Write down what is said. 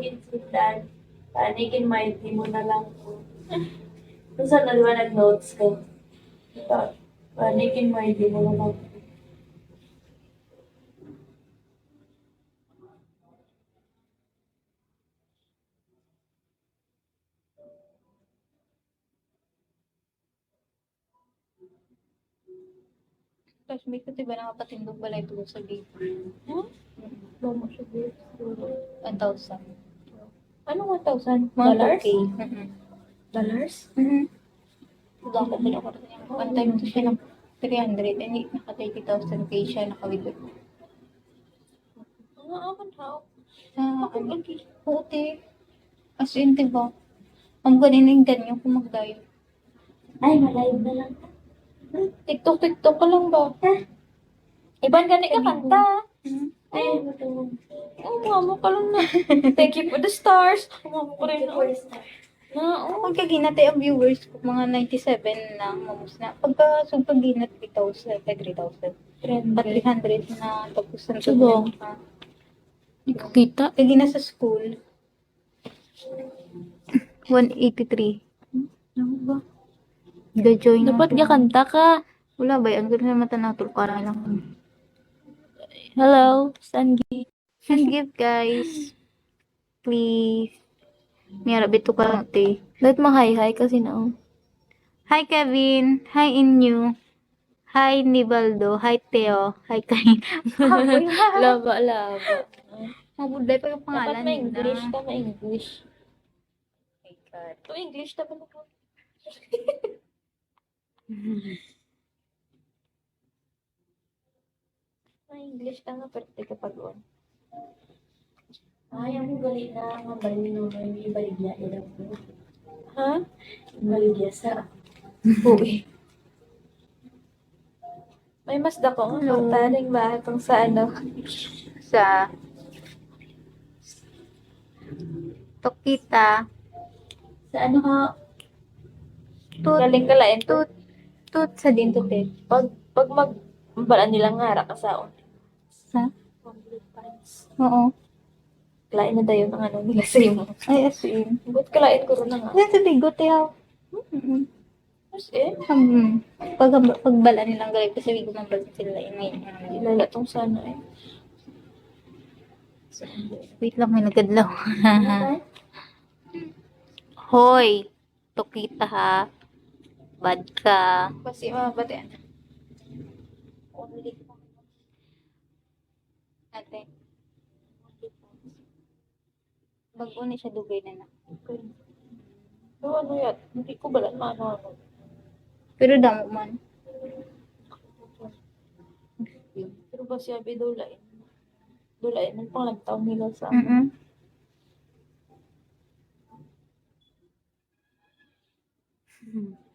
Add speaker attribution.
Speaker 1: Insundan, panikin mighty mo na lang po. Kung saan na diba nag-notes ko? Panikin mighty mo na lang po.
Speaker 2: Tapos may ko diba nakapatindog balay ito sa gate.
Speaker 1: Huh? Bago siya din, siguro.
Speaker 2: 1,000.
Speaker 1: Ano 1,000?
Speaker 2: Mga
Speaker 1: Dollars?
Speaker 2: 2K.
Speaker 1: Dollars?
Speaker 2: Diba ako din ako rin. One time to siya ng 300 and naka 30,000 K siya nakawidot.
Speaker 1: Mga aman how?
Speaker 2: Okay. Puti. As in, diba? Ang galing ganyan kung magdayo.
Speaker 1: Ay, malive na lang.
Speaker 2: TikTok ka lang ba?
Speaker 1: Iban gani ka kanta.
Speaker 2: Ay,
Speaker 1: Oh, mama ka lang na. Thank you for the stars. Mama ko rin na.
Speaker 2: Kung kaginat ang viewers ko, mga 97 na, mamus na. Pagka super ginat, 3,000, 3,000. Pa 300 na, tapos ang
Speaker 1: Subong. Hindi ko kita.
Speaker 2: Kagina sa school, 183.
Speaker 1: Ano ba?
Speaker 2: Ga-join
Speaker 1: Dapat
Speaker 2: ako.
Speaker 1: ga kanta ka.
Speaker 2: Wala ba? Ang ganda naman tanatul para lang.
Speaker 1: Hello, Sangi.
Speaker 2: And give guys. Please. May arabit to ka te.
Speaker 1: Let mo hi-hi kasi na.
Speaker 2: Hi Kevin. Hi Inyo. Hi Nibaldo. Hi Teo. Hi Kain.
Speaker 1: Laba, laba.
Speaker 2: Mabuday pa yung
Speaker 1: Dapat
Speaker 2: pangalan
Speaker 1: may English
Speaker 2: nila.
Speaker 1: ka, may English.
Speaker 2: My God.
Speaker 1: To English dapat ako. May English ka nga, pero di ka pag-on. Ay, ang gali na nga balino na yung ibaligya ila po. Ha? Ibaligya sa buwi. May mas dako nga
Speaker 2: Hello.
Speaker 1: kartaring ba kung sa ano.
Speaker 2: Sa Tokita.
Speaker 1: Sa ano ka?
Speaker 2: Tut.
Speaker 1: Galing kalain to.
Speaker 2: Tut sa din to te.
Speaker 1: Pag balaan nilang nga ka sa on.
Speaker 2: Sa? Oo.
Speaker 1: Kalain na tayo ng ano nila sa imo.
Speaker 2: Ay, as in.
Speaker 1: Ba't kalain ko rin na nga?
Speaker 2: Yan sa bigot yaw.
Speaker 1: As in?
Speaker 2: Pagbala nilang galing kasi bigo man ba sila ngayon.
Speaker 1: Ilala tong sana eh.
Speaker 2: Wait lang, may nagadlaw.
Speaker 1: Ano
Speaker 2: Hoy! Tokita ha. Bad ka.
Speaker 1: kasi ba't yan? Only
Speaker 2: Ate. Bago na siya dugay na na.
Speaker 1: okay. So ano yan? Hindi ko balaan ano.
Speaker 2: Pero damo man.
Speaker 1: Pero ba siya bidulain? Dulain ng panglagtaw nila sa
Speaker 2: Mm